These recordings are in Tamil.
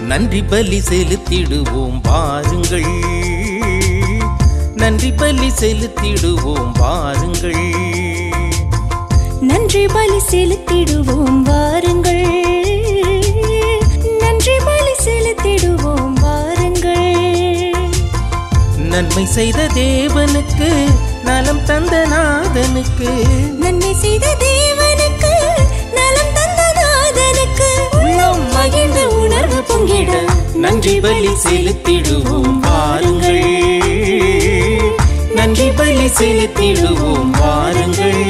நன்றி பலி செலுத்திடுவோம் வாருங்கள், நன்றி பலி செலுத்திடுவோம் வாருங்கள், நன்றி பலி செலுத்திடுவோம் வாருங்கள், நன்றி பலி செலுத்திடுவோம் வாருங்கள். நன்மை செய்த தேவனுக்கு, நலம் தந்த நாதனுக்கு, நன்மை செய்த தேவனுக்கு, நலம் தந்த நாதனுக்கு, உள்ளம் மகிழ்ந்த உணர்வு பொங்கிட நன்றி பலி செலுத்திடுவோம் வாருங்கள், நன்றி பலி செலுத்திடுவோம் வாருங்கள்.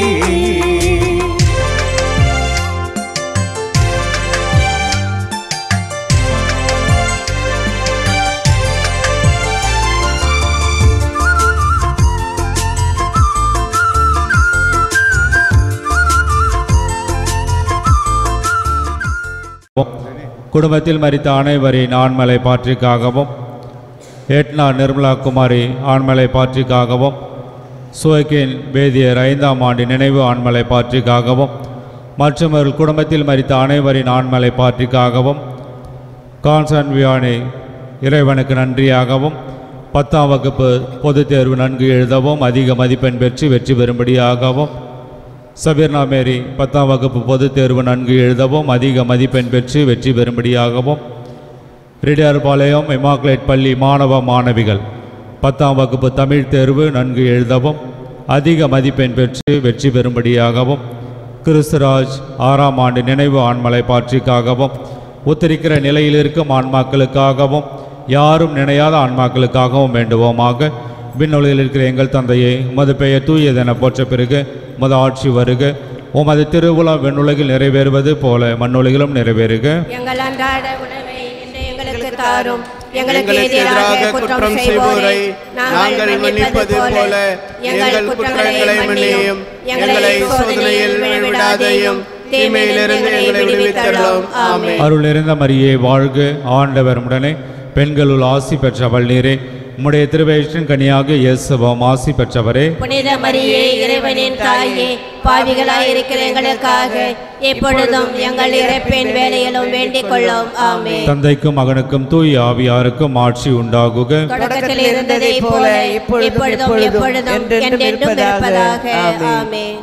குடும்பத்தில் மரித்த அனைவரின் ஆண்மலை பாற்றிக்காகவும், ஏட்னா நிர்மலா குமாரி ஆண்மலை பாற்றிக்காகவும், சுவக்கின் வேதியர் 5ஆம் ஆண்டு நினைவு ஆண்மலை பாற்றிக்காகவும், மற்றும் ஒரு குடும்பத்தில் மரித்த அனைவரின் ஆண்மலை பாற்றிக்காகவும், கான்ஸ்டன் வியானி இறைவனுக்கு நன்றியாகவும், 10ஆம் வகுப்பு பொதுத் தேர்வு நன்கு எழுதவும் அதிக மதிப்பெண் பெற்று வெற்றி பெறும்படியாகவும், சபீர்னா மேரி 10ஆம் வகுப்பு பொதுத் தேர்வு நன்கு எழுதவும் அதிக மதிப்பெண் பெற்று வெற்றி பெறும்படியாகவும், ரிடியார்பாளையம் இமாக்குலேட் பள்ளி மாணவ மாணவிகள் 10ஆம் வகுப்பு தமிழ் தேர்வு நன்கு எழுதவும் அதிக மதிப்பெண் பெற்று வெற்றி பெறும்படியாகவும், கிறிஸ்துராஜ் 6ஆம் ஆண்டு நினைவு ஆண்மலை பாற்றிக்காகவும், உத்தரிக்கிற நிலையில் இருக்கும் ஆன்மாக்களுக்காகவும், யாரும் நினையாத ஆன்மாக்களுக்காகவும் வேண்டுவோமாக. விண்ணுலகில் இருக்கிற எங்கள் தந்தையே, உமது பெயர் தூயதென போற்ற பிறகு உமது ஆட்சி வருக. உமது திருவுளம் விண்ணுலகில் நிறைவேறுவது போல மண்ணுலகிலும் நிறைவேறுக. எங்கள் அன்றாட உணவை இன்று எங்களுக்கு தாரும். எங்களுக்கு எதிராக குற்றம் செய்வோரை நாங்கள் மன்னிப்பது போல எங்கள் குற்றங்களை மன்னியும். எங்களை சோதனையில் விழவிடாதேயும், தீமையிலிருந்து எங்களை விடுவித்தருளும். ஆமென். அருள் நிறைந்த மரியே வாழ்க, ஆண்டவர் உடனே பெண்களுள் ஆசி பெற்றவள் நீரே. உம்முடைய திருவயிற்றின் கனியாக இயேசுவும் ஆசி பெற்றவரே. புனித மரியே, இறைவனின் தாயே, பாவிகளாயிருக்கிற எங்களுக்காக எப்பொழுதும் எங்கள் இறப்பின் வேளையிலும் வேண்டிக் கொள்ளும். ஆமென். தந்தைக்கும் மகனுக்கும் தூய ஆவியாருக்கும் ஆட்சி உண்டாகுக. தொடக்கத்தில் இருந்ததை போல இப்பொழுதும் எப்பொழுதும் என்றென்றும் இருப்பதாக. ஆமென்.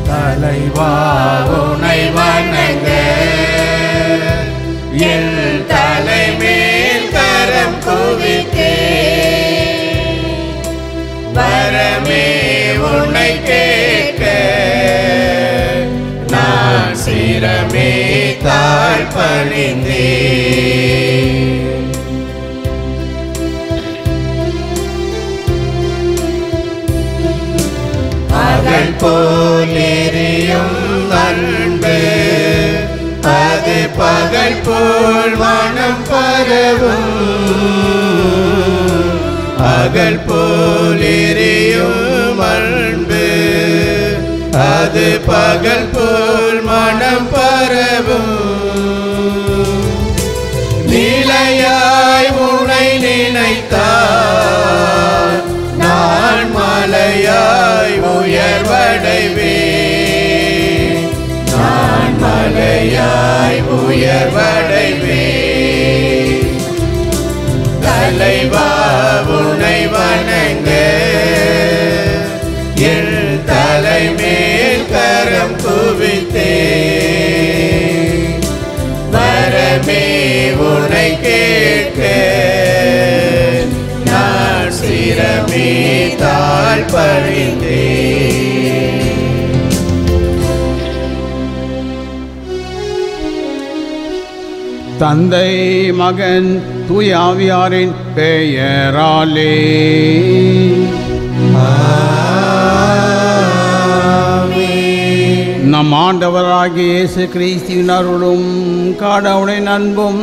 தலைவா உனை வணங்க என் தலைமேல் கரம் குவித்தே, வரமே உன்னை கேட்க நான் சிரமே தாழ்பணிந்தே. பகல் போல் எரியும் அன்பு, அது பகல் போல் மனம் பரவும். பகல் போல் எரியும் அன்பு, அது பகல் போல் மனம் பரவும். நிலையாய் உனை நினைத்தார் நான் மலையாய் உயர்வடைவேன், நான் மலையாய் உயர்வடைவேன். தலைவா உனை வணங்க என் தலைமேல் கரம் குவித்தே, வரமே உனை கேட்க நான் சிரமே தாழ்பணிந்தே. தந்தை மகன் தூய ஆவியாரின் பெயராலே நம் ஆண்டவராகிய இயேசு கிறிஸ்துவின் அருளும் கடவுளின் அன்பும்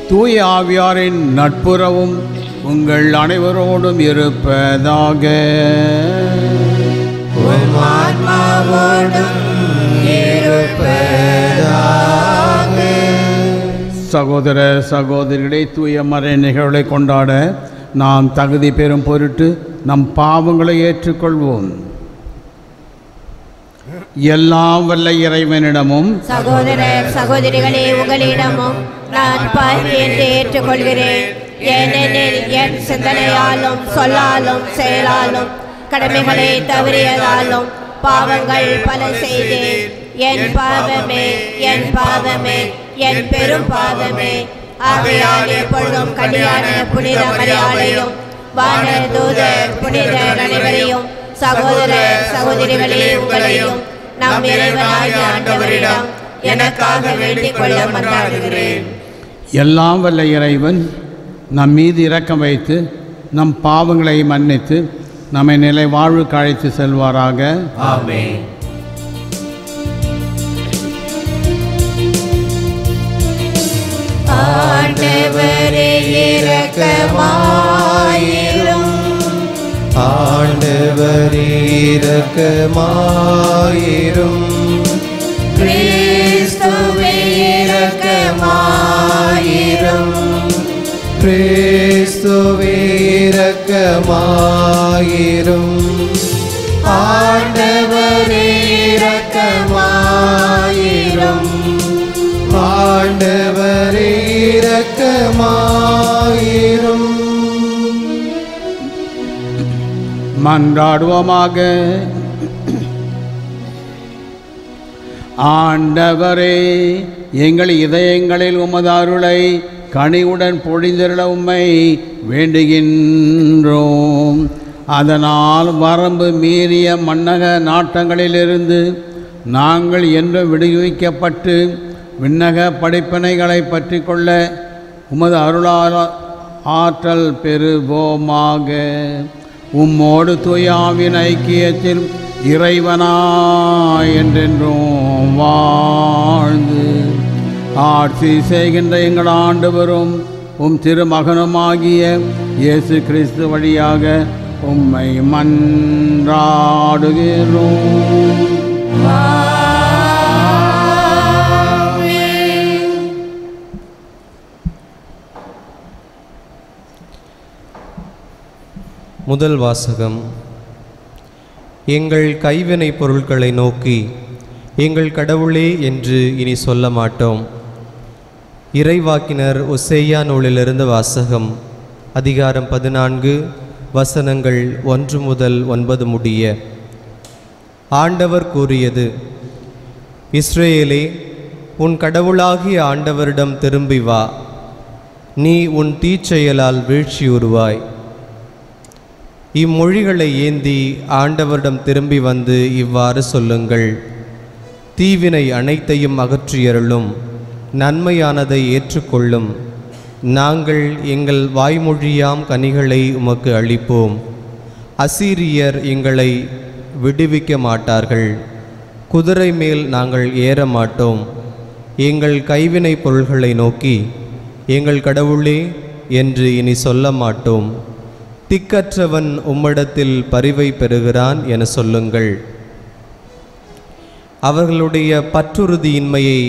தூய ஆவியாரின் நட்புறவும் உங்கள் அனைவரோடும் இருப்பதாக. சகோதர சகோதரிகளை தூய மறை நிகழ்வுகளை கொண்டாட நாம் தகுதி பெறும் பொருட்டு நம் பாவங்களை ஏற்றுக்கொள்வோம். எல்லாம் வல்ல இறைவனிடமும் சகோதர சகோதரிகளே உங்களிடமும் நான் பாவி என்று ஏற்றுக்கொள்கிறேன். ஏனெனில் என் சிந்தனையாலும் சொல்லாலும் செயலாலும் கடமைகளை தவறியதாலும் பாவங்கள் பல செய்தேன். என் பாவமே என் பாவமே என் பெரும் பாவமே. ஆகையால் எப்பொழுதும் கன்னியான புனித மரியாதையும் வானதூதர் புனிதர் அனைவரையும் சகோதர சகோதரிகளே உங்களையும் நம் இறைவனாகிய ஆண்டவரிடம் எனக்காக வேண்டிக் கொள்ள மன்றாடுகிறேன். எல்லாம் வல்ல இறைவன் நம் மீது இரக்கம் வைத்து நம் பாவங்களை மன்னித்து நம்மை நிலை வாழ்வுக்கு அழைத்து செல்வாராக. ஆமென். ஆண்டவரே இரக்கமாயிரும். ஆண்டவரே இரக்கமாயிரும். கிறிஸ்துவே இரக்கமாயிரும். கிறிஸ்துவே இரக்கமாயிரும். ஆண்டவரே இரக்கமாயிரும். ஆண்டவரே இரக்கமாயிரும். மன்றாடுவோமாக. ஆண்டவரே, எங்கள் இதயங்களில் உமது அருளை கனிவுடன் பொழிந்தருள உம்மை வேண்டுகின்றோம். அதனால் வரம்பு மீறிய மன்னக நாட்டங்களிலிருந்து நாங்கள் என்றும் விடுவிக்கப்பட்டு விண்ணக படிப்பினைகளை பற்றி கொள்ள உமது அருளால் ஆற்றல் பெறுவோமாக. உம்மோடு தூயாவின் ஐக்கியத்தில் இறைவனாய் என்றென்றும் வாழ்ந்து ஆட்சி செய்கின்ற எங்கள் ஆண்டவரும் உம் திருமகனுமாகிய இயேசு கிறிஸ்து வழியாக உம்மை மன்றாடுகிறோம். முதல் வாசகம். எங்கள் கைவினை பொருட்களை நோக்கி எங்கள் கடவுளே என்று இனி சொல்ல மாட்டோம். இறைவாக்கினர் ஒசேயா நூலிலிருந்து வாசகம். அதிகாரம் 14 வசனங்கள் 1 முதல் 9 முடிய. ஆண்டவர் கூறியது: இஸ்ரேலே, உன் கடவுளாகிய ஆண்டவரிடம் திரும்பி வா. நீ உன் தீச்செயலால் வீழ்ச்சியுறுவாய். இம்மொழிகளை ஏந்தி ஆண்டவரிடம் திரும்பி வந்து இவ்வாறு சொல்லுங்கள்: தீவினை அனைத்தையும் அகற்றியருளும், நன்மையானதை ஏற்றுக்கொள்ளும். நாங்கள் எங்கள் வாய்மொழியாம் கனிகளை உமக்கு அளிப்போம். அசீரியர் எங்களை விடுவிக்க மாட்டார்கள். குதிரை மேல் நாங்கள் ஏற மாட்டோம். எங்கள் கைவினை பொருள்களை நோக்கி எங்கள் கடவுளே என்று இனி சொல்ல மாட்டோம். திக்கற்றவன் உம்மிடத்தில் பரிவை பெறுகிறான் என சொல்லுங்கள். அவர்களுடைய பற்றுறுதியின்மையை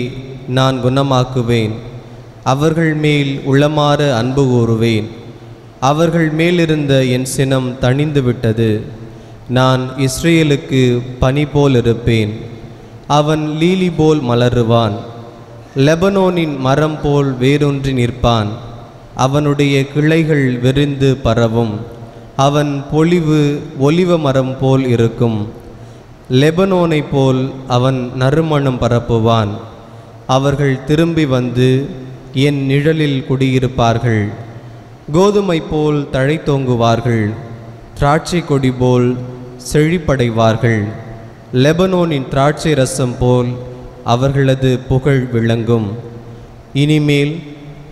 நான் குணமாக்குவேன். அவர்கள் மேல் உளமாற அன்பு கூறுவேன். அவர்கள் மேலிருந்த என் சினம் தணிந்து விட்டது. நான் இஸ்ரேலுக்கு பனி போல் இருப்பேன். அவன் லீலி போல் மலருவான். லெபனோனின் மரம் போல் வேரூன்றி நிற்பான். அவனுடைய கிளைகள் விரிந்து பரவும். அவன் பொலிவு ஒலிவ மரம் போல் இருக்கும். லெபனோனை போல் அவன் நறுமணம் பரப்புவான். அவர்கள் திரும்பி வந்து என் நிழலில் குடியிருப்பார்கள். கோதுமை போல் தழைத்தோங்குவார்கள். திராட்சை கொடி போல் செழிப்படைவார்கள். லெபனோனின் திராட்சை ரசம் போல் அவர்களது புகழ் விளங்கும். இனிமேல்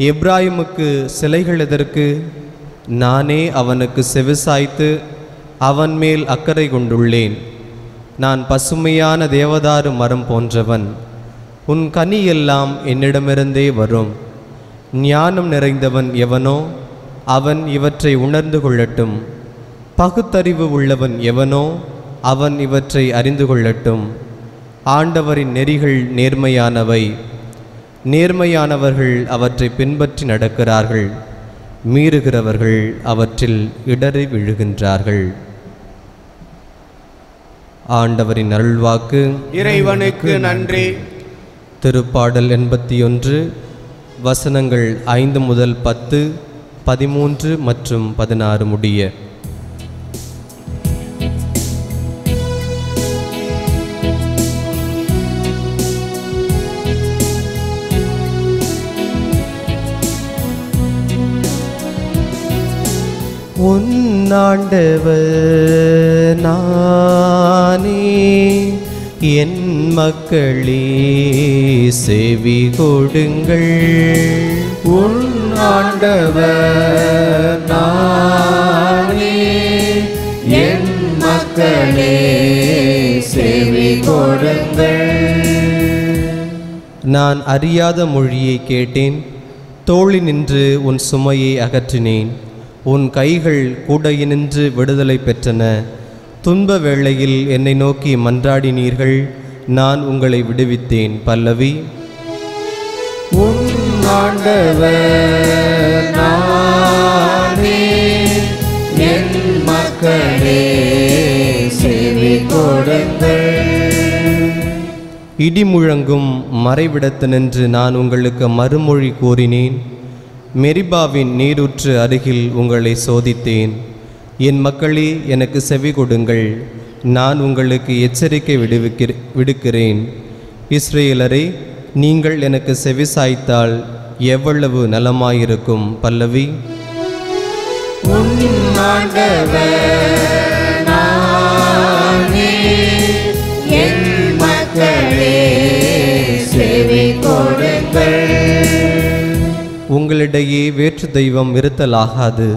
எப்ராயிமுக்கு சிலைகள் எதற்கு? நானே அவனுக்கு செவிசாய்த்து அவன் மேல் அக்கறை கொண்டுள்ளேன். நான் பசுமையான தேவதாரு மரம் போன்றவன். உன் கனியெல்லாம் என்னிடமிருந்தே வரும். ஞானம் நிறைந்தவன் எவனோ அவன் இவற்றை உணர்ந்து கொள்ளட்டும். பகுத்தறிவு உள்ளவன் எவனோ அவன் இவற்றை அறிந்து கொள்ளட்டும். ஆண்டவரின் நெறிகள் நேர்மையானவை. நேர்மையானவர்கள் அவற்றை பின்பற்றி நடக்கிறார்கள். மீறுகிறவர்கள் அவற்றில் இடறி விழுகின்றார்கள். ஆண்டவரின் அருள்வாக்கு. இறைவனுக்கு நன்றி. திருப்பாடல் 81 வசனங்கள் 5 முதல் 10, 13 மற்றும் 16 முடிய. உன்னாண்டவர் நானே, என் மக்களே செவி கொடுங்கள். உன்னாண்டவர் நானே, என் மக்களே செவி கொடுங்கள். நான் அறியாத மொழியை கேட்டேன், தோழி நின்று உன் சுமையை அகற்றினேன். உன் கைகள் கூடையினின்று விடுதலை பெற்றன. துன்ப வேளையில் என்னை நோக்கி மன்றாடினீர்கள், நான் உங்களை விடுவித்தேன். பல்லவி. உன்னாண்டவர் நானே, என் மக்களே செவி கொடுங்கள். இடி முழங்கும் மறைவிடத்து நின்று நான் உங்களுக்கு மறுமொழி கூறினேன். மெரிபாவின் நீரூற்று அருகில் உங்களை சோதித்தேன். என் மக்களே, எனக்கு செவி கொடுங்கள். நான் உங்களுக்கு எச்சரிக்கை விடுக்கிறேன். இஸ்ரேலரே, நீங்கள் எனக்கு செவி சாய்த்தால் எவ்வளவு நலமாயிருக்கும். பல்லவி. என் மக்களே செவி கொடுங்கள். உங்களிடையே வேற்று தெய்வம் இருத்தலாகாது.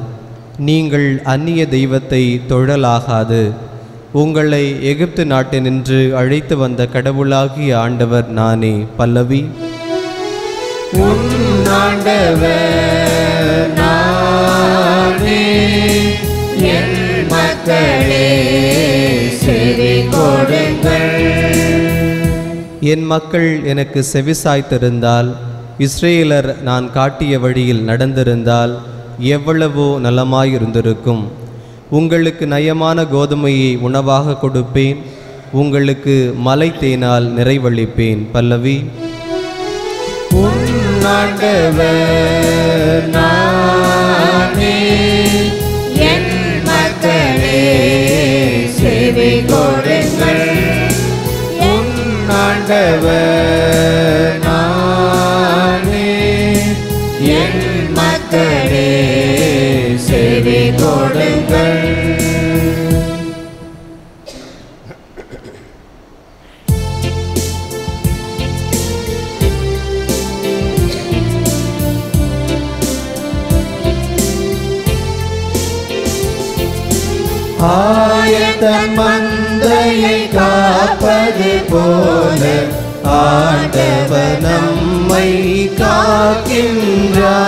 நீங்கள் அந்நிய தெய்வத்தை தொழலாகாது. உங்களை எகிப்து நாட்டினின்று அழைத்து வந்த கடவுளாகிய ஆண்டவர் நானே. பல்லவி. உன்னாண்டவர் நானே, என் மக்களே செவி கொடுங்கள். என் மக்கள் எனக்கு செவிசாய்த்திருந்தால், இஸ்ரேலர் நான் காட்டிய வழியில் நடந்திருந்தால் எவ்வளவோ நலமாயிருந்திருக்கும். உங்களுக்கு நயமான கோதுமையை உணவாக கொடுப்பேன். உங்களுக்கு மலை தேனால் நிறைவளிப்பேன். பல்லவி. உன்னாண்டவர் நானே, என் மக்களே செவி கொடுங்கள். உன்னாண்டவர் நானே, என் மக்களே செவி கொடுங்கள். ஆயத்தன் மந்தையை காப்பது போல ஆண்டவர் நம்மை காக்கின்றார்.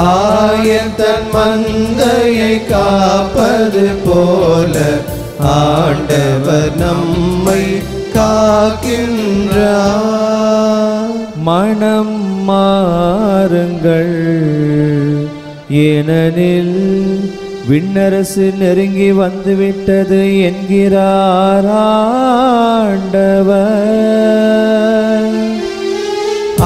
ஆயத்தன் மந்தையை காப்பது போல ஆண்டவர் நம்மை காக்கின்றார். மனம் மாறுங்கள், ஏனெனில் விண்ணரசு நெருங்கி வந்துவிட்டது என்கிறார் ஆண்டவர்.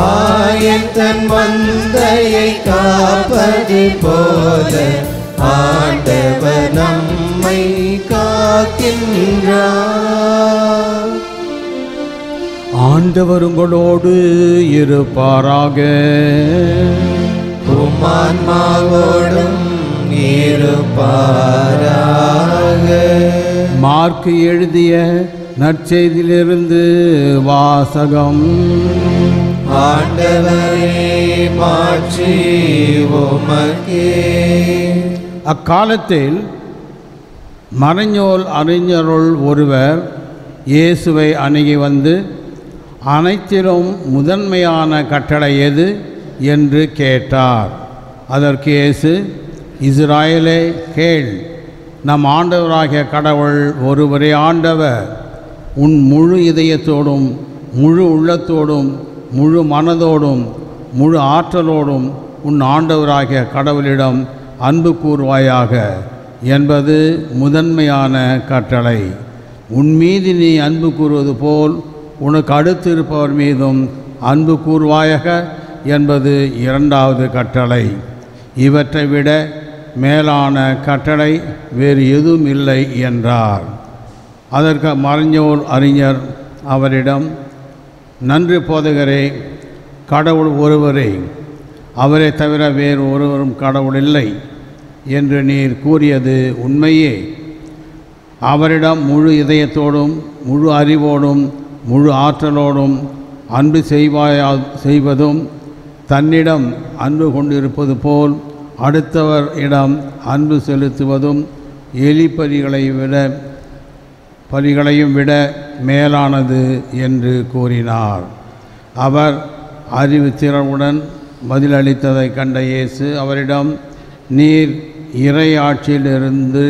ஆயத்தன் மந்தையை காப்பது போல ஆண்டவர் நம்மை காக்கின்றார். ஆண்டவர் உங்களோடு இருப்பாராக. உம்மான்மாவோடும் இருப்பாராக. மார்க்கு எழுதிய நற்செய்தியிலிருந்து வாசகம். ஆண்டவரே மாட்சி உமக்கே. அக்காலத்தில் மறைஞர் அறிஞருள் ஒருவர் இயேசுவை அணுகி வந்து, அனைத்திலும் முதன்மையான கட்டளை எது என்று கேட்டார். அதற்கு இயேசு, இஸ்ராயேலே கேள், நம் ஆண்டவராகிய கடவுள் ஒருவரே ஆண்டவர். உன் முழு இதயத்தோடும் முழு உள்ளத்தோடும் முழு மனதோடும் முழு ஆற்றலோடும் உன் ஆண்டவராகிய கடவுளிடம் அன்பு கூறுவாயாக என்பது முதன்மையான கட்டளை. உன் மீது நீ அன்பு கூறுவது போல் உனக்கு அடுத்து இருப்பவர் மீதும் அன்பு கூறுவாயாக என்பது இரண்டாவது கட்டளை. இவற்றை விட மேலான கட்டளை வேறு எதுவும் இல்லை என்றார். அதற்கு மறைஞர் அறிஞர் அவரிடம், நன்று போதகரே, கடவுள் ஒருவரே, அவரை தவிர வேறு ஒருவரும் கடவுள் இல்லை என்று நீர் கூறியது உண்மையே. அவரிடம் முழு இதயத்தோடும் முழு அறிவோடும் முழு ஆற்றலோடும் அன்பு செய்வதும் தன்னிடம் அன்பு கொண்டிருப்பது போல் அடுத்தவர் இடம் அன்பு செலுத்துவதும் பலிகளையும் விட மேலானது என்று கூறினார். அவர் அறிவு திறனுடன் பதிலளித்ததை கண்ட இயேசு அவரிடம், நீர் இறை ஆட்சியிலிருந்து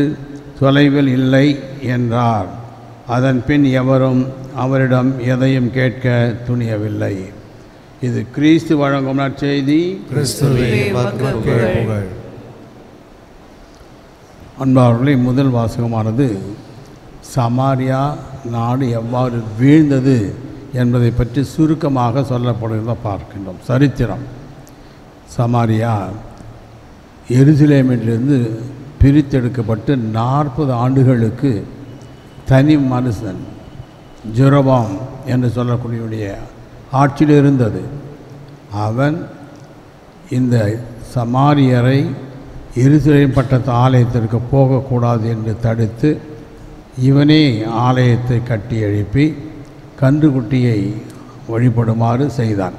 தொலைவில் இல்லை என்றார். அதன் பின் எவரும் அவரிடம் எதையும் கேட்க துணியவில்லை. இது கிறிஸ்து வழங்கும் நற்செய்தி. அன்பார்களே, முதல் வாசகமானது சமாரியா நாடு எவ்வாறு வீழ்ந்தது என்பதை பற்றி சுருக்கமாக சொல்லப்படுகிறத பார்க்கின்றோம். சரித்திரம். சமாரியா எருசலேமிலிருந்து பிரித்தெடுக்கப்பட்டு 40 ஆண்டுகளுக்கு தனி மனுஷன் ஜெரோபாம் என்று சொல்லக்கூடியவுடைய ஆட்சியில் இருந்தது. அவன் இந்த சமாரியரை எருசலேம் பட்டத்து ஆலயத்திற்கு போகக்கூடாது என்று தடுத்து இவனே ஆலயத்தை கட்டி எழுப்பி கன்றுக்குட்டியை வழிபடுமாறு செய்தான்.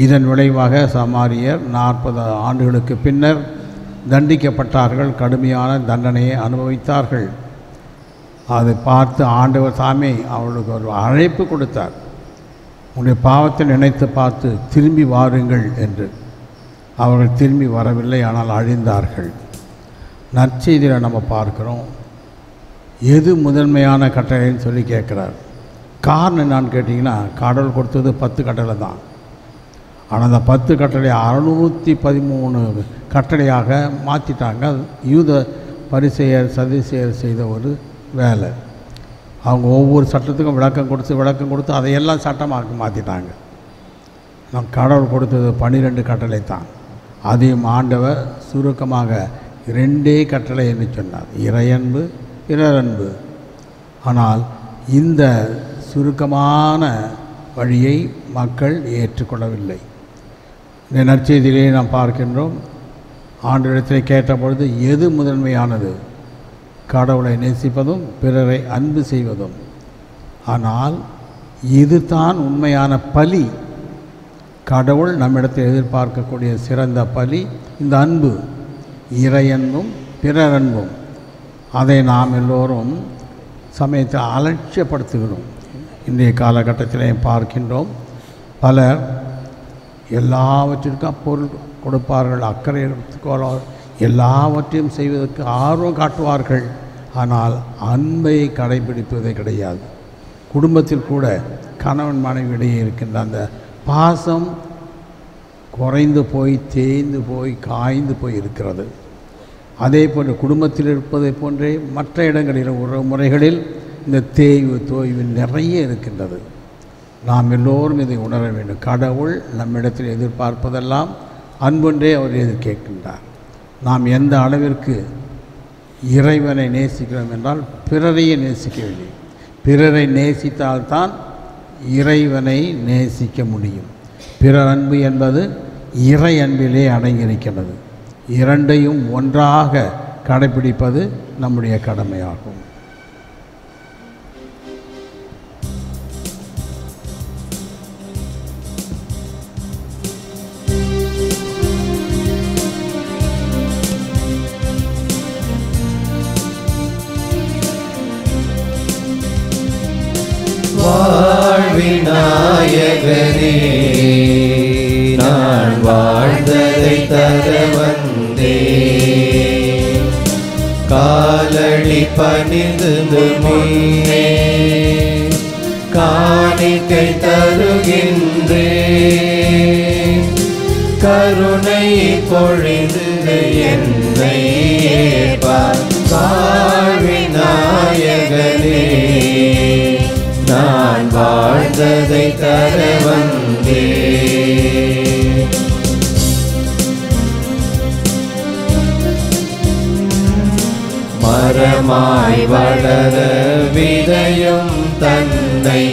இதன் விளைவாக சமாரியர் 40 ஆண்டுகளுக்கு பின்னர் தண்டிக்கப்பட்டார்கள், கடுமையான தண்டனையை அனுபவித்தார்கள். அதை பார்த்து ஆண்டவர் தாமே அவர்களுக்கு ஒரு அழைப்பு கொடுத்தார். உங்களுடைய பாவத்தை நினைத்து பார்த்து திரும்பி வாருங்கள் என்று. அவர்கள் திரும்பி வரவில்லை, ஆனால் அழிந்தார்கள். நற்செய்தியில் நம்ம பார்க்குறோம், எது முதன்மையான கட்டளைன்னு சொல்லி கேட்குறார். காரணம் என்னான்னு கேட்டிங்கன்னா, கடவுள் கொடுத்தது 10 கட்டளை தான். ஆனால் அந்த 10 கட்டளை 613 கட்டளையாக மாற்றிட்டாங்க. யூத பரிசேயர் சதுசேயர் செய்த ஒரு வேலை. அவங்க ஒவ்வொரு சட்டத்துக்கும் விளக்கம் கொடுத்து அதையெல்லாம் சட்டமாக மாற்றிட்டாங்க. நம் கடவுள் கொடுத்தது 12 கட்டளை தான். அதையும் ஆண்டவர் சுருக்கமாக 2 கட்டளை என்று சொன்னார், இறையன்பு பிறரன்பு. ஆனால் இந்த சுருக்கமான வழியை மக்கள் ஏற்றுக்கொள்ளவில்லை. இந்த நற்செய்தியிலே நாம் பார்க்கின்றோம், ஆண்டவரிடத்திலே கேட்டபொழுது எது முதன்மையானது? கடவுளை நேசிப்பதும் பிறரை அன்பு செய்வதும். ஆனால் இதுதான் உண்மையான பலி. கடவுள் நம்மிடத்தில் எதிர்பார்க்கக்கூடிய சிறந்த பலி இந்த அன்பு, இறையன்பும் பிறரன்பும். அதை நாம் எல்லோரும் சமயத்தை அலட்சியப்படுத்துகிறோம். இன்றைய காலகட்டத்திலே பார்க்கின்றோம், பலர் எல்லாவற்றிற்கும் பொருள் கொடுப்பார்கள், அக்கறை எடுத்துக்கொள்வார்கள், எல்லாவற்றையும் செய்வதற்கு ஆர்வம் காட்டுவார்கள். ஆனால் அன்பை கடைபிடிப்பதே கிடையாது. குடும்பத்தில் கூட கணவன் மனைவி இடையே இருக்கின்ற அந்த பாசம் குறைந்து போய் தேய்ந்து போய் காய்ந்து போய் இருக்கிறது. அதே போன்று குடும்பத்தில் இருப்பதை போன்றே மற்ற இடங்களில் உறவு முறைகளில் இந்த தோய்வு நிறைய இருக்கின்றது. நாம் எல்லோரும் இதை உணர வேண்டும். கடவுள் நம்மிடத்தில் எதிர்பார்ப்பதெல்லாம் அன்பொன்றே அவர் எதிர்கேட்கின்றார். நாம் எந்த அளவிற்கு இறைவனை நேசிக்கிறோம் என்றால் பிறரையே நேசிக்கவில்லை. பிறரை நேசித்தால்தான் இறைவனை நேசிக்க முடியும். பிறர் அன்பு என்பது இறை அன்பிலே அடங்கியிருக்கிறது. இரண்டையும் ஒன்றாக கடைபிடிப்பது நம்முடைய கடமையாகும். நாயகனே நான் வாழ்ந்ததை தர வந்தே காலடி பணிந்து முன்னே காணிக்கை தருகின்றே கருணை பொழிந்து என்னை ஏற்பார் வாழ்வின் நாயகனே நான் வாழ்ந்ததை தர வந்தே மரமாய் வளர விதையும் தன்னை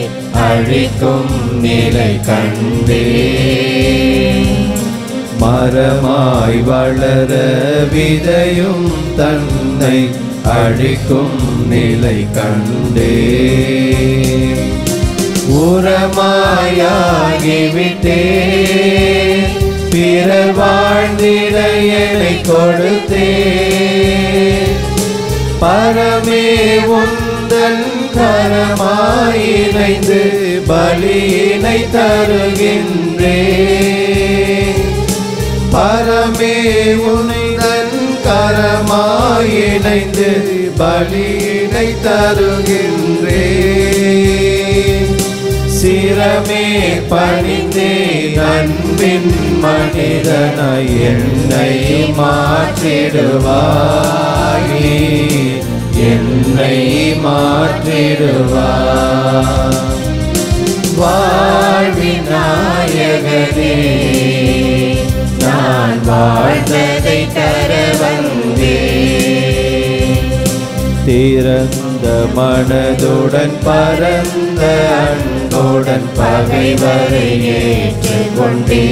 அழிக்கும் நிலை கண்டே மரமாய் வளர விதையும் தன்னை அழிக்கும் நிலை கண்டே உரமாயாகிவிட்டே பிறர் வாழ்ந்திட என்னை கொடுத்தே பரமே உந்தன் கரமாயினைந்து பலியினை தருகின்றே பரமே உந்தன் கரமாயினைந்து பலியினை தருகின்றே சிரமே பணிந்தே அன்பின் மனிதனாய் என்னை மாற்றிடுவாய் என்னை மாற்றிடுவாய் வாழ்வின் நாயகனே நான் வாழ்ந்ததை தர வந்தே திறந்த மனதுடன் பரந்த அன்புடன் பகைவரை ஏற்றுக்கொண்டே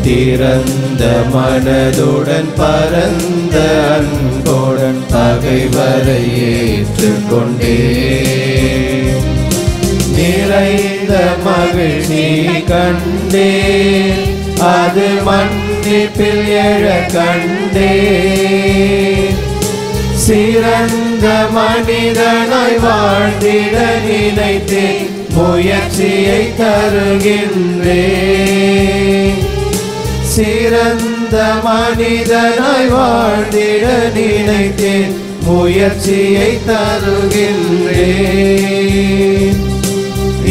திறந்த மனதுடன் பரந்த அன்புடன் பகைவரை ஏற்றுக்கொண்டே நிறைந்த மகிழ்ச்சி கண்டே அது மன்னிப்பில் எழ கண்டே சிறந்த மனிதனாய் வாழ்ந்திட நினைத்தேன் முயற்சியை தருகின்றே சிறந்த மனிதனாய் வாழ்ந்திட நினைத்தேன் முயற்சியை தருகின்றே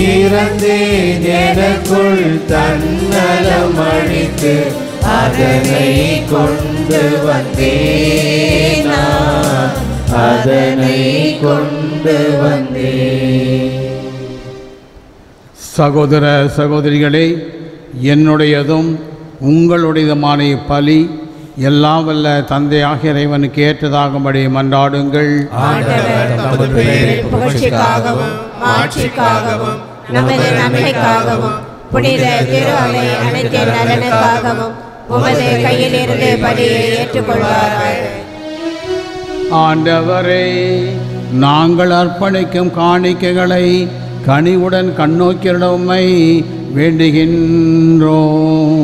இறந்தேன் எனக்குள் தன்னலம் அழித்து அதனை கொண்டு வந்தேன் நான் அதனை கொண்டு வந்தேன். சகோதர சகோதரிகளே, என்னுடையதும் உங்களுடையதுமான பலி எல்லாம் வல்ல தந்தையாகிய இறைவனுக்கு ஏற்றதாகும்படி மன்றாடுங்கள். ஆண்டவர் தமது பெயரின் புகழ்ச்சிக்காகவும் மாட்சிக்காகவும் நமது நன்மைக்காகவும் புனித திரு அவை அனைத்தின் நலனுக்காகவும் உமது கையிலிருந்து பலியை ஏற்றுக்கொள்வார்கள். ஆண்டவரே, நாங்கள் அர்ப்பணிக்கும் காணிக்கைகளை கனிவுடன் கண்ணோக்கியுடமை வேண்டுகின்றோம்.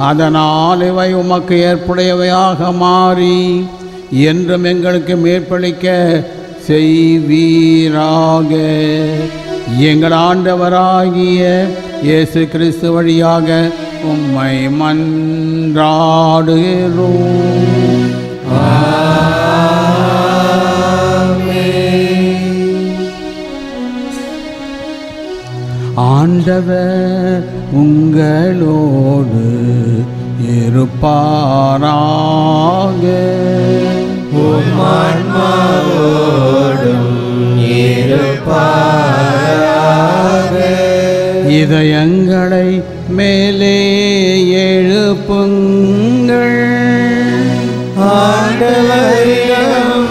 அதனால் இவை உமக்கு ஏற்புடையவையாக மாறி என்றும் எங்களுக்கு மேற்பளிக்க செய்வீராக. எங்கள் ஆண்டவராகிய இயேசு கிறிஸ்து வழியாக உம்மை மன்றாடுகிறோம். ஆண்டவர் உங்களோடு இருப்பாராக. உம் ஆன்மாவோடும் இருப்பாராக. இதயங்களை மேலே எழுப்புங்கள். ஆண்டவரிடம்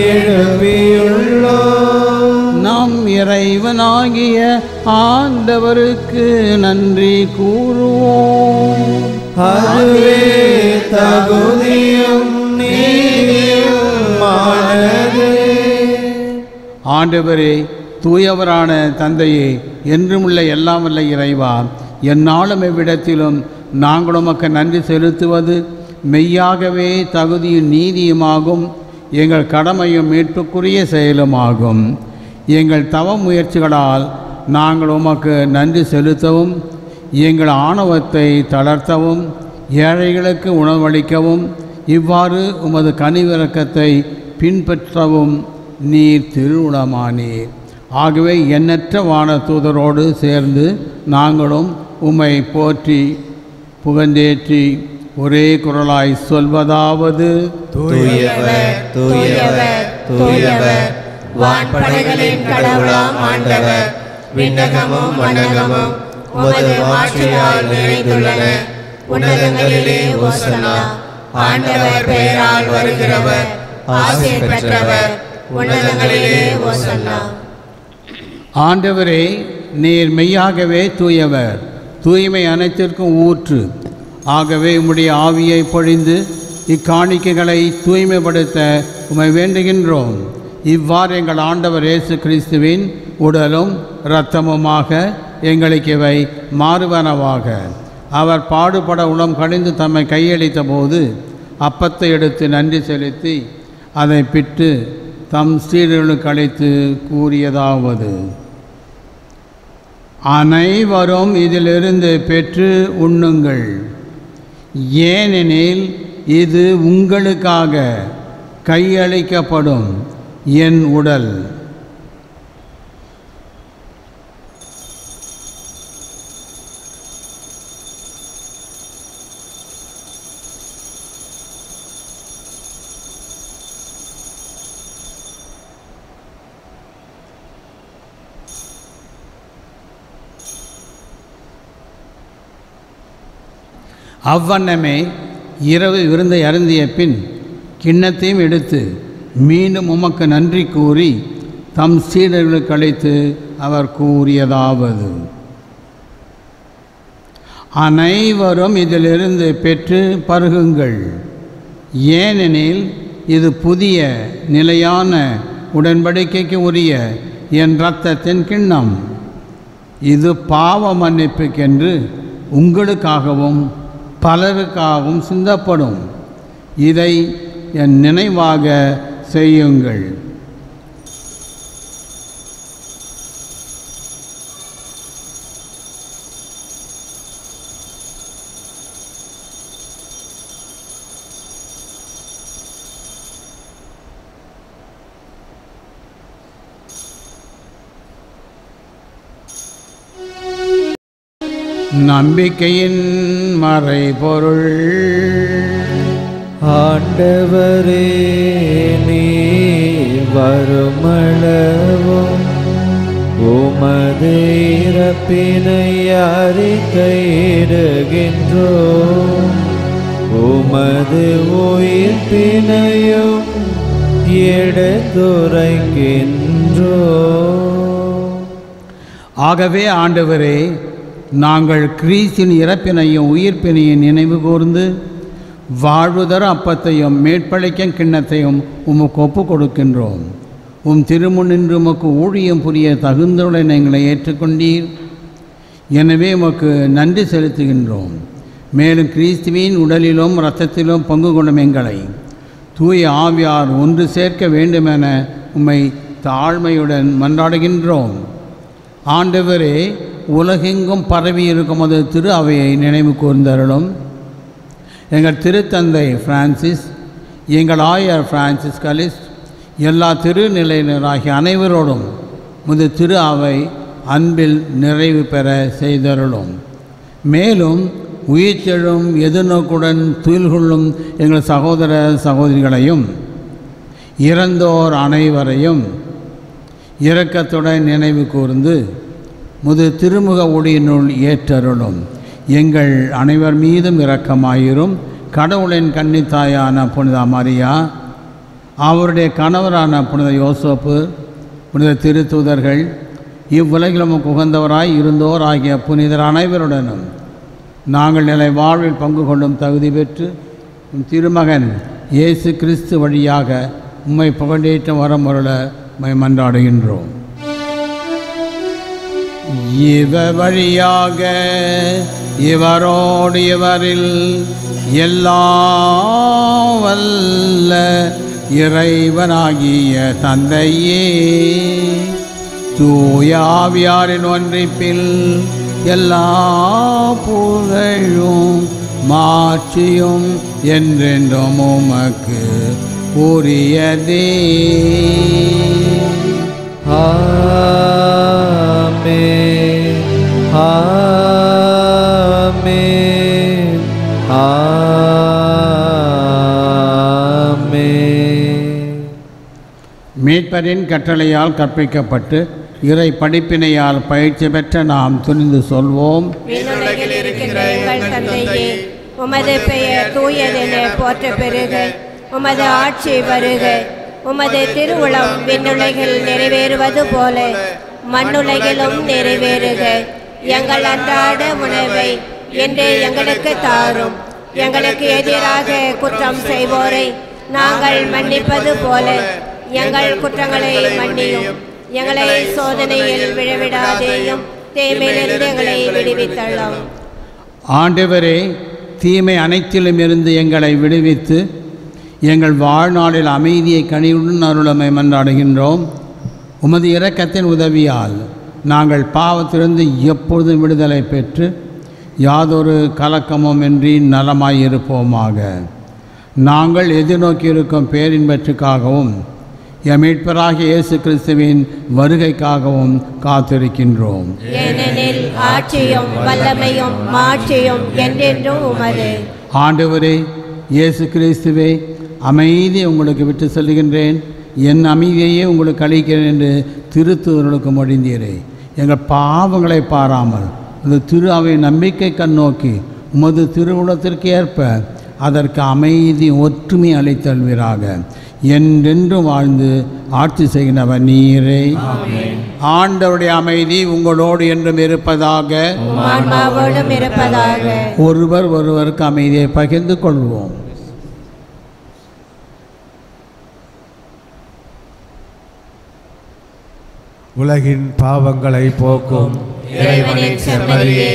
எழுப்பியுள்ளோம். நம் இறைவனாகிய ஆண்டவருக்கு நன்றி கூறுவோம். அதுவே தகுதியும் நீதியுமானது. ஆண்டவரே, தூயவரான தந்தையே, என்றுமுள்ள எல்லாம் வல்ல இறைவா, எந்நாளும் எவ்விடத்திலும் நாங்கள் உமக்கு நன்றி செலுத்துவது மெய்யாகவே தகுதியும் நீதியுமாகும். எங்கள் கடமையும் மீட்புக்குரிய செயலுமாகும். எங்கள் தவ முயற்சிகளால் நாங்கள் உமக்கு நன்றி செலுத்தவும் எங்கள் ஆணவத்தை தளர்த்தவும் ஏழைகளுக்கு உணவளிக்கவும் இவ்வாறு உமது கனிவிரக்கத்தை பின்பற்றவும் நீர் திருவுளமானீர். ஆகவே எண்ணற்ற வானதூதரோடு சேர்ந்து நாங்களும் உம்மை போற்றி புகழ்ந்தேற்றி ஒரே குரலாய் சொல்வதாவது: தூயவர் தூயவர் தூயவர், வான்படைகளின் கடவுளாம் ஆண்டவர், விண்ணகமும் மண்ணகமும் உமது மாட்சியால் நிறைந்துள்ளன. உன்னதங்களிலே ஓசன்னா. ஆண்டவர் பெயரால் வருகிறவர் ஆசை பெற்றவர். உன்னதங்களிலே ஓசன்னா. ஆண்டவரே, நீர் மெய்யாகவே தூயவர், தூய்மை அனைத்திற்கும் ஊற்று. ஆகவே உம்முடைய ஆவியை பொழிந்து இக்காணிக்கைகளை தூய்மைப்படுத்த உம்மை வேண்டுகின்றோம். இவ்வாறு எங்கள் ஆண்டவர் இயேசு கிறிஸ்துவின் உடலும் இரத்தமுமாக எங்களுக்கு இவை மாறுவனவாக. அவர் பாடுபட உளம் கழிந்து தம்மை கையளித்த போது அப்பத்தை எடுத்து நன்றி செலுத்தி அதை பிட்டு தம் சீடர்களுக்கு அளித்து கூறியதாவது: அனைவரும் இதிலிருந்து பெற்று உண்ணுங்கள், ஏனெனில் இது உங்களுக்காக கையளிக்கப்படும் என் உடல். அவ்வண்ணமே இரவு விருந்தை அருந்திய பின் கிண்ணத்தையும் எடுத்து மீண்டும் உமக்கு நன்றி கூறி தம் சீடர்களுக்கு அளித்து அவர் கூறியதாவது: அனைவரும் இதிலிருந்து பெற்று பருகுங்கள், ஏனெனில் இது புதிய நிலையான உடன்படிக்கைக்கு உரிய என் இரத்தத்தின் கிண்ணம். இது பாவ மன்னிப்புக்கென்று உங்களுக்காகவும் பலருக்காகவும் சிந்தப்படும். இதை என் நினைவாக செய்யுங்கள். நம்பிக்கையின் மறைபொருள். ஆண்டவரே, நீர் வருமளவும் உமது இறப்பினை அறிக்கையிடுகின்றோம், உமது உயிர்ப்பினையும் எடுத்துரைக்கின்றோம். ஆகவே ஆண்டவரே, நாங்கள் கிறிஸ்தின் இறப்பினையும் உயிர்ப்பினையும் நினைவு கூர்ந்து வாழ்வுதர அப்பத்தையும் மேற்பழைக்கும் கிண்ணத்தையும் உமக்கு ஒப்புக் கொடுக்கின்றோம். உம் திருமுன்னின்று உமக்கு ஊழியம் புரிய தகுந்தவுடன் எங்களை ஏற்றுக்கொண்டீர். எனவே உமக்கு நன்றி செலுத்துகின்றோம். மேலும் கிறிஸ்துவின் உடலிலும் இரத்தத்திலும் பங்கு கொள்ளும் எங்களை தூய ஆவியார் ஒன்று சேர்க்க வேண்டுமென உம்மை தாழ்மையுடன் மன்றாடுகின்றோம். ஆண்டவரே, உலகெங்கும் பரவி இருக்கும் அது திரு அவையை நினைவு கூர்ந்தருளும். எங்கள் திருத்தந்தை பிரான்சிஸ், எங்கள் ஆயர் பிரான்சிஸ் கலிஸ், எல்லா திருநிலையினராகிய அனைவரோடும் முது திரு அவை அன்பில் நிறைவு பெற செய்தருளும். மேலும் உயிர்த்தெழும் எதிர்நோக்குடன் துயில் கொள்ளும் எங்கள் சகோதர சகோதரிகளையும் இறந்தோர் அனைவரையும் இரக்கத்துடன் நினைவு கூர்ந்து முது திருமுக ஒளியினுள் ஏற்றருளும். எங்கள் அனைவர் மீதும் இரக்கமாயிரும். கடவுளின் கன்னித்தாயான புனித மரியா, அவருடைய கணவரான புனித யோசேப்பு, புனித திருத்தூதர்கள், இவ்வுலகிலும் உகந்தவராய் இருந்தோர் ஆகிய புனிதர் அனைவருடனும் நாங்கள் நிலை வாழ்வில் பங்கு கொள்ளும் தகுதி பெற்று திருமகன் இயேசு கிறிஸ்து வழியாக உம்மை புகழேற்ற வரமுருள உம்மை மன்றாடுகின்றோம். இவர் வழியாக இவரோடு இவரில் எல்லாம் வல்ல இறைவனாகிய தந்தையே, தூய ஆவியாரின் ஒன்றிப்பில் எல்லா புகழும் மாட்சியும் என்றென்றும் உமக்கு உரியதே. ஆமென். ஆமென். ஆமென். மீட்பரின் கட்டளையால் கற்பிக்கப்பட்டு இறை படிப்பினையால் பயிற்சி பெற்ற நாம் துணிந்து சொல்வோம். விண்ணுலகில் இருக்கிற எங்கள் தந்தையே, உமது பெயர் தூயதென போற்ற பெறுக. உமது ஆட்சி வருக. உமது திருவுளம் விண்ணுலகில் நிறைவேறுவது போல மண்ணுலகிலும் நிறைவேறுக. எங்கள் அன்றாட உணவை இன்று எங்களுக்கு தாரும். எங்களுக்கு எதிராக குற்றம் செய்வோரை நாங்கள் மன்னிப்பது போல எங்கள் குற்றங்களை மன்னியும். எங்களை சோதனையில் விழவிடாதேயும், தீமையிலிருந்து எங்களை விடுவித்தள்ளும். ஆண்டவரே, தீமை அனைத்திலும் இருந்து எங்களை விடுவித்து எங்கள் வாழ்நாளில் அமைதியை கனிவுடன் அருளமை மன்றாடுகின்றோம். உமது இரக்கத்தின் உதவியால் நாங்கள் பாவத்திலிருந்து எப்பொழுதும் விடுதலை பெற்று யாதொரு கலக்கமும் இன்றி நலமாயிருப்போமாக. நாங்கள் எதிர்நோக்கியிருக்கும் பேரின்பற்றுக்காகவும் எம் மீட்பராகிய இயேசு கிறிஸ்துவின் வருகைக்காகவும் காத்திருக்கின்றோம். ஏனெனில் ஆட்சியும் வல்லமையும் மாட்சியும் என்றென்றும் உமது. ஆண்டவரே இயேசு கிறிஸ்துவே, அமைதியை உங்களுக்கு விட்டு செல்கின்றேன், என் அமைதியையே உங்களுக்கு அளிக்கிறேன் என்று திருத்தூதர்களுக்கு மொழிந்தீரே. எங்கள் பாவங்களை பாராமல் இந்த திரு அவை நம்பிக்கை கண்ணோக்கி உமது திருவுளத்திற்கு ஏற்ப அதற்கு அமைதி ஒற்றுமை அளித்தல்வீராக. என்றென்றும் வாழ்ந்து ஆட்சி செய்கின்றவர் நீரே. ஆண்டவருடைய அமைதி உங்களோடு என்றும் இருப்பதாக. ஆன்மாவோடும் இருப்பதாக. ஒருவர் ஒருவருக்கு அமைதியை பகிர்ந்து கொள்வோம். உலகின் பாவங்களை போக்கும் இறைவனின் செம்மறியே,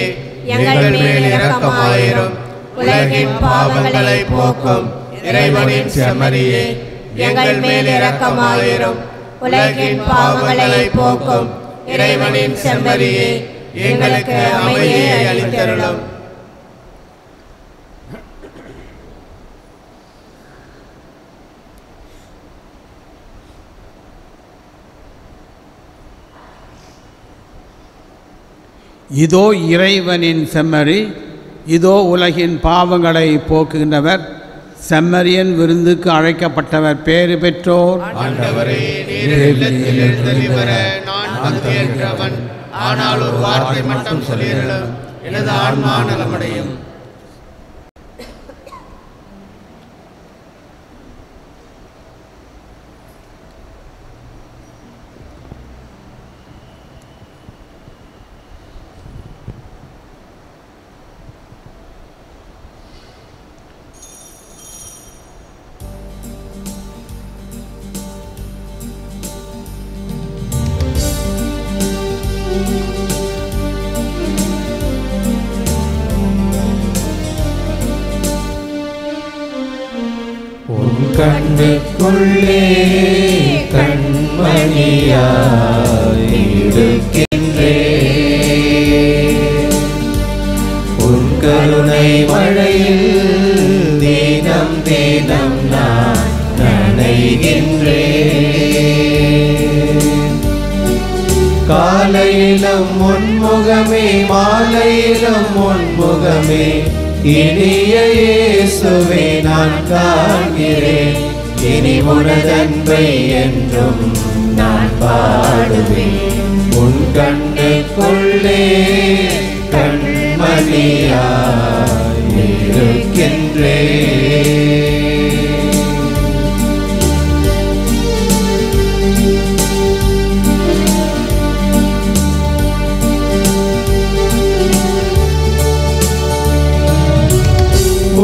எங்கள் மேல் இரக்கமாயிரும். உலகின் பாவங்களை போக்கும் இறைவனின் செம்மறியே, எங்கள் மேல் இரக்கமாயிரும். உலகின் பாவங்களை போக்கும் இறைவனின் செம்மறியே, எங்களுக்கு அமைதியை அளித்தருளும். இதோ இறைவனின் செம்மறி, இதோ உலகின் பாவங்களை போக்குகின்றவர். செம்மறியன் விருந்துக்கு அழைக்கப்பட்டவர் பேறு பெற்றோர். ஆண்டவரே, நீர் இல்லத்திலிருந்து வர நான் தகுதியற்றவன். ஆனால் ஒரு வார்த்தை மட்டும் சொல்லியருளும், எனது ஆன்மா நலமடையும். கண்ணுக்குள்ளே கண்மணியாய் இருக்கின்றேன். உன் கருணை மழையில் தினம் தினம் நான் நனைகின்றேன். காலையிலும் உன்முகமே, மாலையிலும் உன்முகமே, இனிய இயேசுவே நான் காண்கிறேன். இனி உனதன்பை என்றும் நான் பாடுவேன். உன் கண்ணுக்குள்ளே கண்மணியாய் இருக்கின்றேன்.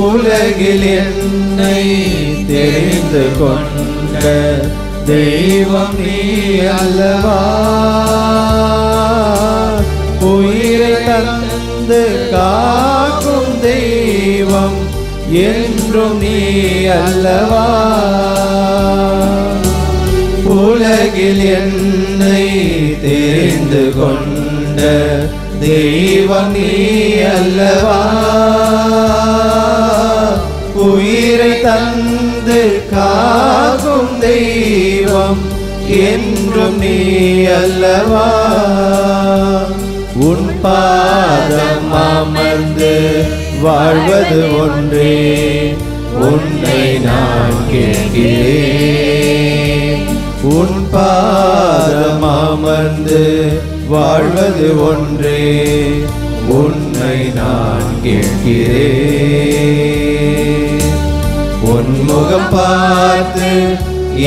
உலகில் என்னை தெரிந்து கொண்ட தெய்வம் நீ அல்லவா? உயிரை தந்து காக்கும் தெய்வம் என்றும் நீ அல்லவா? உலகில் என்னை தெரிந்து கொண்ட தெய்வம் நீ அல்லவா, உயிரை தந்து காக்கும் தெய்வம் என்றும் நீ அல்லவா. உன் பாதம் அமர்ந்து வாழ்வது ஒன்றே உன்னை நான் கேட்கிறேன். உன் பாதம் அமர்ந்து வாழ்வது ஒன்றே உன்னை நான் கேட்கிறேன். உன் முகம் பார்த்து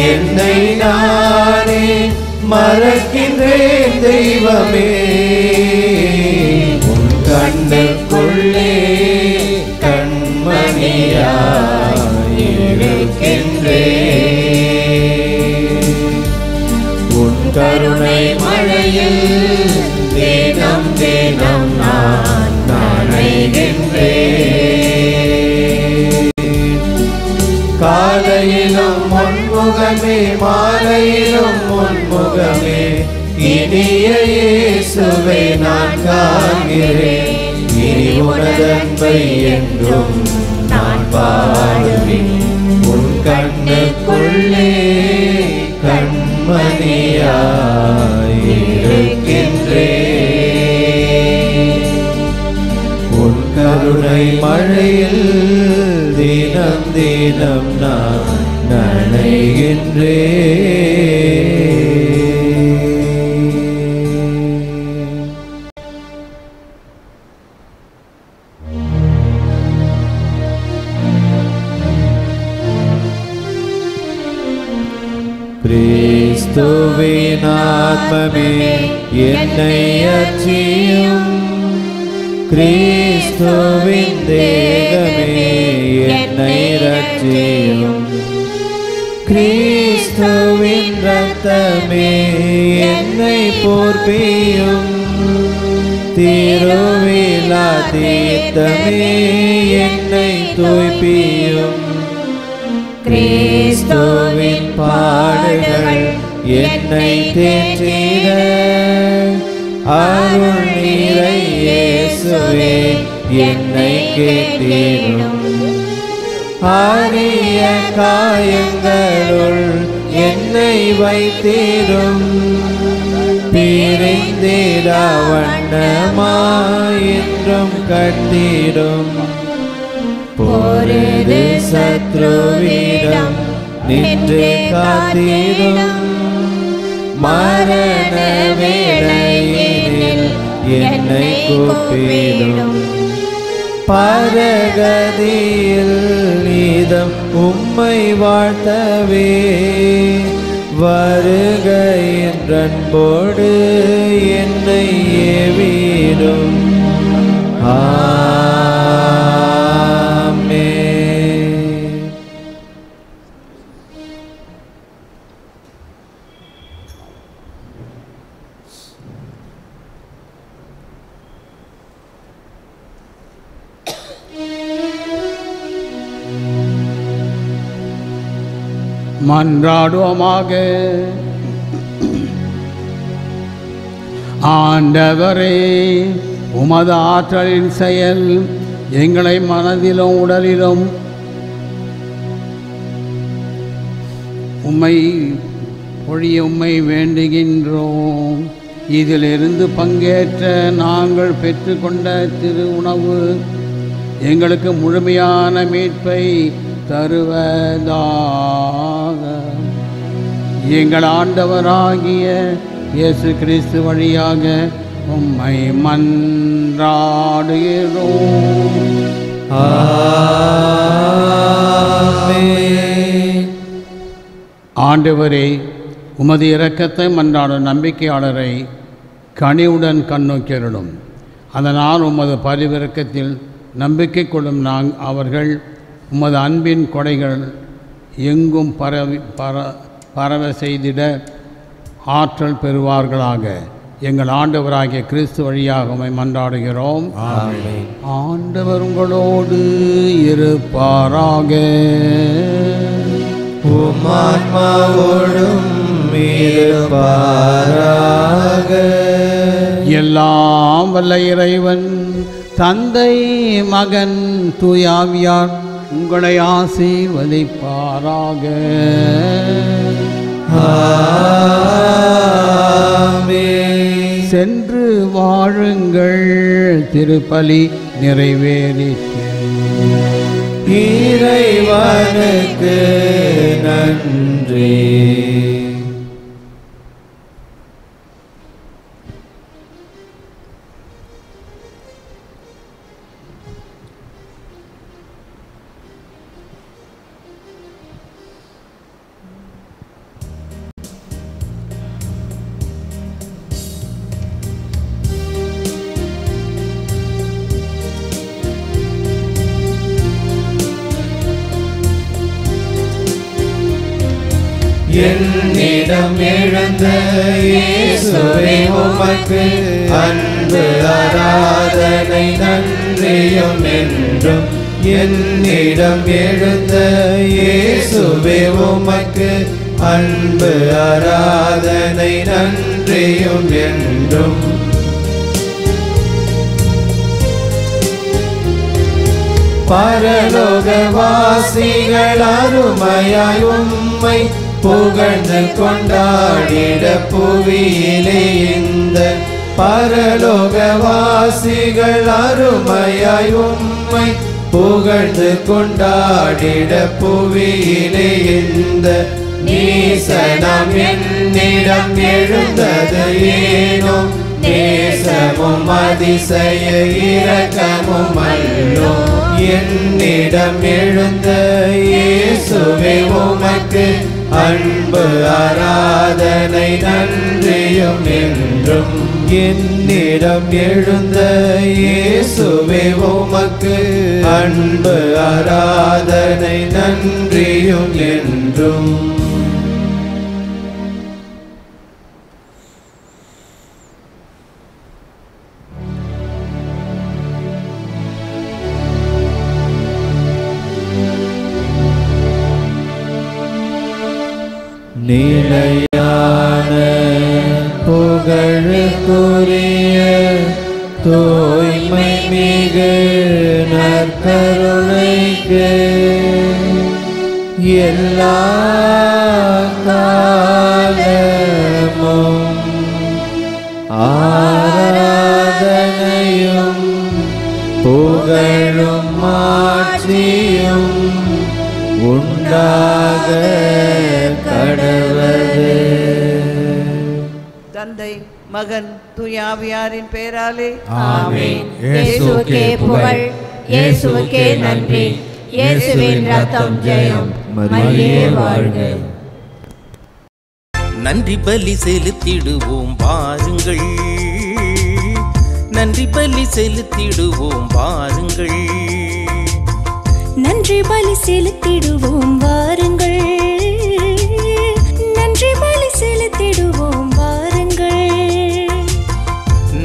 என்னை நானே மறக்கின்றேன் தெய்வமே. உன் கண்ணுக்குள்ளே கண்மணியாய் இருக்கின்றேன். உன் கருணை மழையில் தினம் தினம் நான் நனைகின்றேன். காலையிலும் முன்முகமே மாலையிலும் முன்முகமே இனிய இயேசுவை நான் காண்கிறேன். இனி உனதன்பை என்றும் நான் பாடுவேன். உன் கண்ணுக்குள்ளே கண்மணியாய் இருக்கின்றேன். உன் கருணை மழையில் தினம் தினம் நான் நனைகின்றேன். கிறிஸ்துவின் ஆத்மமே என்னை அர்ச்சியும், கிறிஸ்துவின் தேகமே என்னை ரட்சியும், கிறிஸ்துவின் இரத்தமே என்னை போர்ப்பியும், திருவிழா தீர்த்தமே என்னை தூய்ப்பியும். கிறிஸ்துவின் பாடுகள் என்னை தேற்றிட, அருள் நீரை இயேசுவே என்னை கேட்டிடும். அரிய காயங்களுள் என்னை வைத்திடும், பிரிந்திடா வண்ணமாய் என்றும் கட்டிடும். பொருது சத்ருவிடம் நின்று காத்திடும், மரண வேளையினில் என்னை கூப்பிடும். பரகதியில் நீதம் உம்மை வாழ்த்தவே, வருக என்றன்போடு என்னை ஏவிடும். மன்றாடுவோமாக. ஆண்டவரே, உமது ஆற்றலின் செயல் எங்களை மனதிலும் உடலிலும் உம்மை வேண்டுகின்றோம். இதிலிருந்து பங்கேற்ற நாங்கள் பெற்றுக்கொண்ட திரு உணவு எங்களுக்கு முழுமையான மீட்பை தருவதாக. எங்கள் ஆண்டவராகிய இயேசு கிறிஸ்து வழியாக உம்மை மன்றாடுகிறோம். ஆண்டவரே, உமது இரக்கத்தை மன்றாடும் நம்பிக்கையாளரை கனிவுடன் கண்ணோக்கியருளும். அதனால் உமது பரிவிரக்கத்தில் நம்பிக்கை கொள்ளும் அவர்கள் உமது அன்பின் கொடைகள் எங்கும் பரவ செய்திட ஆற்றல் பெறுவார்களாக. எங்கள் ஆண்டவராகிய கிறிஸ்து வழியாக உம்மை மன்றாடுகிறோம். ஆண்டவர் உங்களோடு இருப்பாராக. உம் ஆன்மாவோடும் இருப்பாராக. எல்லாம் வல்ல இறைவன் தந்தை மகன் தூயாவியார் உங்களை ஆசீர்வதிப்பாராக. ஆமென். சென்று வாழுங்கள், திருப்பலி நிறைவேறிற்று. இறைவனுக்கு நன்றி. என்னிடம் எழுந்த இயேசுவே உமக்கு அன்பு ஆராதனை நன்றியும் என்றும். என்னிடம் எழுந்த இயேசுவே உமக்கு அன்பு ஆராதனை நன்றியும் என்றும். பரலோகவாசிகள் அருமையாய் உம்மை புகழ்ந்து கொண்டாடிட புவியிலே இந்த பரலோகவாசிகள் அருமையாய் உம்மை புகழ்ந்து கொண்டாடிட புவியிலே இந்த நீசனம் என்னிடம் எழுந்தது ஏனோ நேசமும் அதிசய இரக்கமும் அல்லோ. என்னிடம் எழுந்த இயேசுவே உமக்கு அன்பு ஆராதனை நன்றியும் என்றும். என்னிடம் எழுந்த இயேசுவே உமக்கு அன்பு ஆராதனை நன்றியும் என்றும். நிலையான புகழுக்குரிய தூய்மை மிகு நற்கருணைக்கு எல்லா காலமும் ஆராதனையும் புகழும் மாட்சியும் உண்டாக கடவது. தந்தை மகன் தூயாவியாரின் பெயராலே ஆமென். இயேசுவுக்கே புகழ், இயேசுவுக்கே நன்றி. இயேசுவின் ரத்தம் ஜெயம், மரியே வாழ்க. நன்றி பலி செலுத்திடுவோம் வாருங்கள், நன்றி பலி செலுத்திடுவோம் வாருங்கள், நன்றி பலி செலுத்திடுவோம் வாருங்கள், நன்றி பலி செலுத்திடுவோம் வாருங்கள்.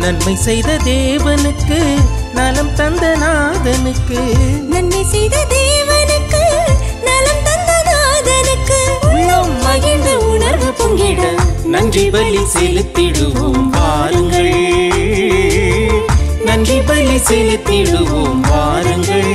நன்மை செய்த தேவனுக்கு, நலம் தந்த நாதனுக்கு, நன்மை செய்த தேவனுக்கு, நலம் தந்த நாதனுக்கு, உள்ளம் மகிழ்ந்து உணர்வு பொங்கிட நன்றி பலி செலுத்திடுவோம் வாருங்கள், நன்றி பலி செலுத்திடுவோம் வாருங்கள்.